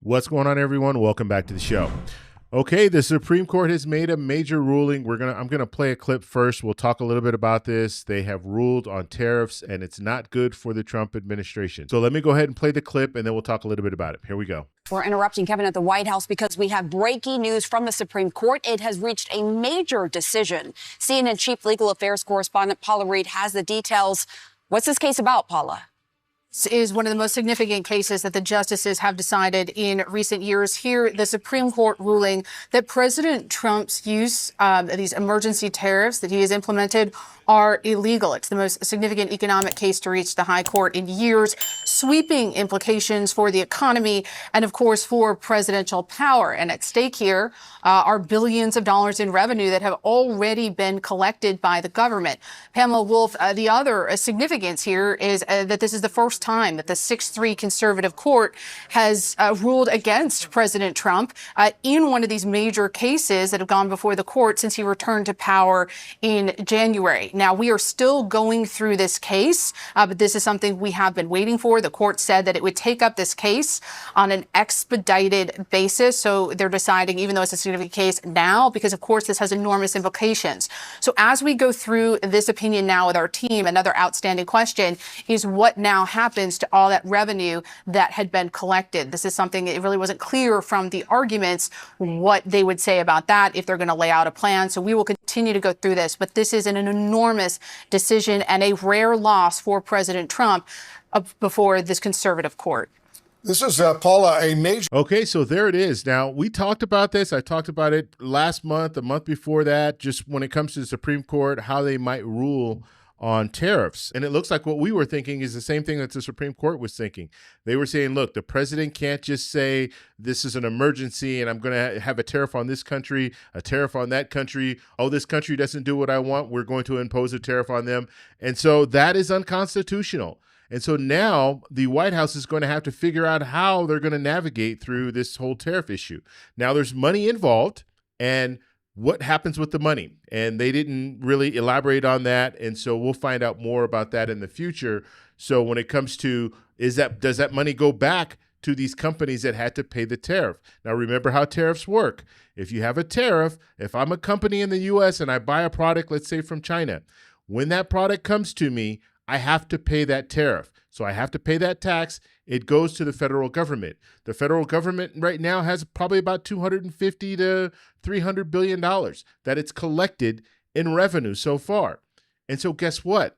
What's going on, everyone? Welcome back to the show. Okay, the Supreme Court has made a major ruling. I'm gonna play a clip first. We'll talk a little bit about this. They have ruled on tariffs, and it's not good for the Trump administration. So let me go ahead and play the clip, and then we'll talk a little bit about it. Here we go. We're interrupting Kevin at the White House because we have breaking news from the Supreme Court. It has reached a major decision. CNN Chief Legal Affairs Correspondent Paula Reed has the details. What's this case about, Paula? This is one of the most significant cases that the justices have decided in recent years. Here, the Supreme Court ruling that President Trump's use of these emergency tariffs that he has implemented are illegal. It's the most significant economic case to reach the high court in years, sweeping implications for the economy and, of course, for presidential power. And at stake here are billions of dollars in revenue that have already been collected by the government. Pamela Wolf, the other significance here is that this is the first time that the 6-3 conservative court has ruled against President Trump in one of these major cases that have gone before the court since he returned to power in January. Now, we are still going through this case, but this is something we have been waiting for. The court said that it would take up this case on an expedited basis. So they're deciding, even though it's a significant case now, because, of course, this has enormous implications. So as we go through this opinion now with our team, another outstanding question is what now happens to all that revenue that had been collected? This is something that it really wasn't clear from the arguments what they would say about that, if they're going to lay out a plan. So we will continue to go through this, but this is an enormous decision and a rare loss for President Trump before this conservative court. This is, Paula, a major... Okay, so there it is. Now, we talked about this. I talked about it last month, the month before that, just when it comes to the Supreme Court, how they might rule on tariffs. And it looks like what we were thinking is the same thing that the Supreme Court was thinking. They were saying, look, the president can't just say this is an emergency and I'm going to have a tariff on this country, a tariff on that country. Oh, this country doesn't do what I want. We're going to impose a tariff on them. And so that is unconstitutional. And so now the White House is going to have to figure out how they're going to navigate through this whole tariff issue. Now, there's money involved, and what happens with the money? And they didn't really elaborate on that. And so we'll find out more about that in the future. So when it comes to, does that money go back to these companies that had to pay the tariff? Now, remember how tariffs work. If you have a tariff, if I'm a company in the US and I buy a product, let's say from China, when that product comes to me, I have to pay that tariff. So I have to pay that tax. It goes to the federal government. The federal government right now has probably about $250 to $300 billion that it's collected in revenue so far. And so guess what?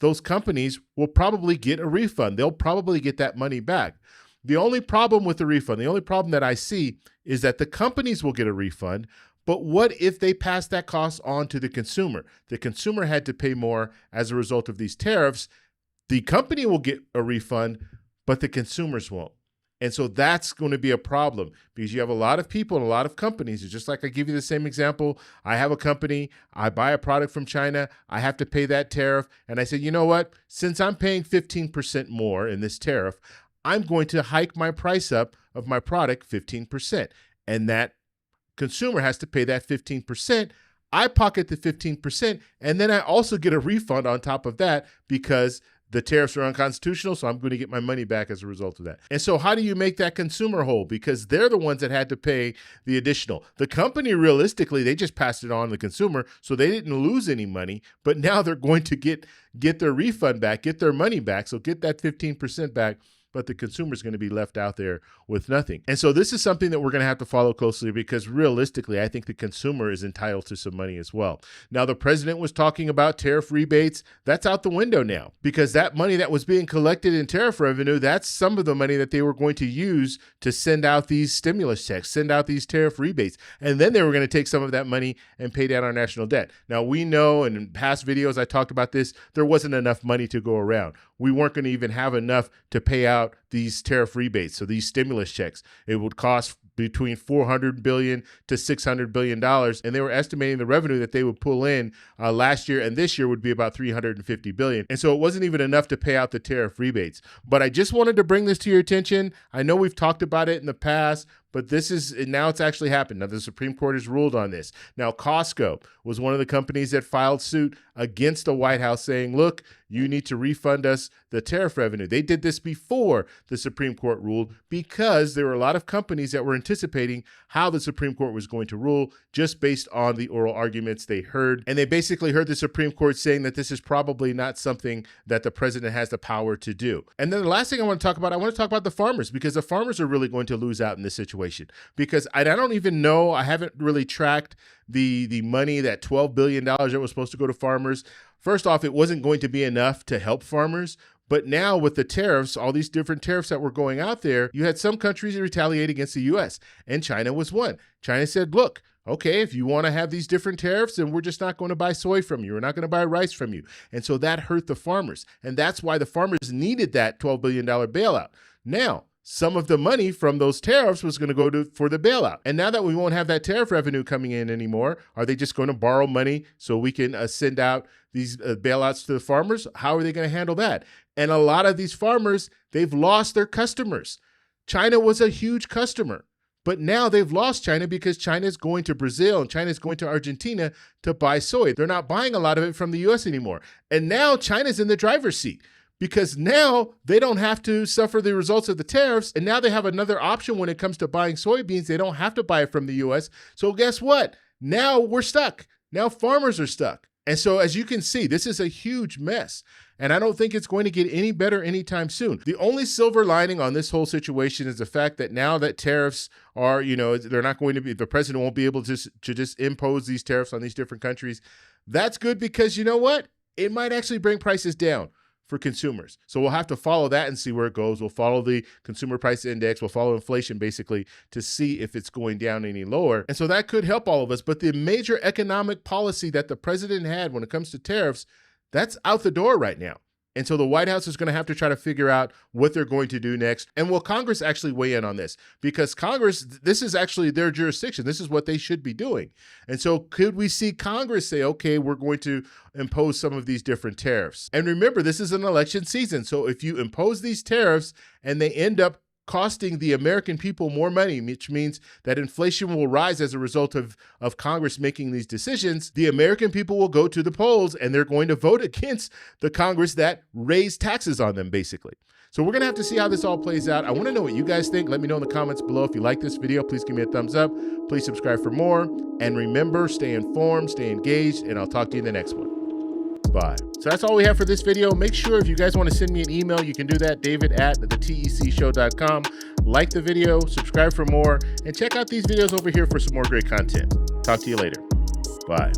Those companies will probably get a refund. They'll probably get that money back. The only problem with the refund, the only problem that I see is that the companies will get a refund. But what if they pass that cost on to the consumer? The consumer had to pay more as a result of these tariffs. The company will get a refund, but the consumers won't. And so that's going to be a problem because you have a lot of people and a lot of companies. It's just like I give you the same example. I have a company, I buy a product from China, I have to pay that tariff. And I say, you know what? Since I'm paying 15% more in this tariff, I'm going to hike my price up of my product 15%. And that consumer has to pay that 15%. I pocket the 15%, and then I also get a refund on top of that because the tariffs are unconstitutional, so I'm going to get my money back as a result of that. And so how do you make that consumer whole? Because they're the ones that had to pay the additional. The company, realistically, they just passed it on to the consumer, so they didn't lose any money, but now they're going to get their refund back, get their money back, so get that 15% back, but the consumer is going to be left out there with nothing. And so this is something that we're going to have to follow closely because realistically, I think the consumer is entitled to some money as well. Now, the president was talking about tariff rebates. That's out the window now because that money that was being collected in tariff revenue, that's some of the money that they were going to use to send out these stimulus checks, send out these tariff rebates. And then they were going to take some of that money and pay down our national debt. Now, we know, and in past videos I talked about this, there wasn't enough money to go around. We weren't going to even have enough to pay out these tariff rebates, so these stimulus checks. It would cost between $400 billion to $600 billion, and they were estimating the revenue that they would pull in last year and this year would be about $350 billion. And so it wasn't even enough to pay out the tariff rebates. But I just wanted to bring this to your attention. I know we've talked about it in the past, but now it's actually happened. Now the Supreme Court has ruled on this. Now Costco was one of the companies that filed suit against the White House saying, look, you need to refund us the tariff revenue. They did this before the Supreme Court ruled because there were a lot of companies that were anticipating how the Supreme Court was going to rule just based on the oral arguments they heard. And they basically heard the Supreme Court saying that this is probably not something that the president has the power to do. And then the last thing I want to talk about the farmers, because the farmers are really going to lose out in this situation. Because I don't even know, I haven't really tracked the money, that $12 billion that was supposed to go to farmers. First off, it wasn't going to be enough to help farmers. But now with the tariffs, all these different tariffs that were going out there, you had some countries that retaliate against the U.S. and China was one. China said, look, okay, if you want to have these different tariffs, then we're just not going to buy soy from you. We're not going to buy rice from you. And so that hurt the farmers. And that's why the farmers needed that $12 billion bailout. Now, some of the money from those tariffs was going to go for the bailout. And now that we won't have that tariff revenue coming in anymore, are they just going to borrow money so we can send out these bailouts to the farmers? How are they going to handle that? And a lot of these farmers, they've lost their customers. China was a huge customer, but now they've lost China because China is going to Brazil and China is going to Argentina to buy soy. They're not buying a lot of it from the U.S. anymore. And now China's in the driver's seat, because now they don't have to suffer the results of the tariffs. And now they have another option when it comes to buying soybeans. They don't have to buy it from the U.S. So guess what? Now we're stuck. Now farmers are stuck. And so as you can see, this is a huge mess. And I don't think it's going to get any better anytime soon. The only silver lining on this whole situation is the fact that now that tariffs are, they're not going to be, the president won't be able to just impose these tariffs on these different countries. That's good because you know what? It might actually bring prices down for consumers. So we'll have to follow that and see where it goes. We'll follow the consumer price index. We'll follow inflation basically to see if it's going down any lower. And so that could help all of us. But the major economic policy that the president had when it comes to tariffs, that's out the door right now. And so the White House is going to have to try to figure out what they're going to do next. And will Congress actually weigh in on this? Because Congress, this is actually their jurisdiction. This is what they should be doing. And so could we see Congress say, okay, we're going to impose some of these different tariffs? And remember, this is an election season. So if you impose these tariffs and they end up costing the American people more money, which means that inflation will rise as a result of Congress making these decisions, the American people will go to the polls and they're going to vote against the Congress that raised taxes on them, basically. So we're going to have to see how this all plays out. I want to know what you guys think. Let me know in the comments below. If you like this video, please give me a thumbs up. Please subscribe for more. And remember, stay informed, stay engaged, and I'll talk to you in the next one. Bye. So that's all we have for this video. Make sure if you guys want to send me an email, you can do that, david@thetecshow.com. Like the video, subscribe for more, and check out these videos over here for some more great content. Talk to you later. Bye.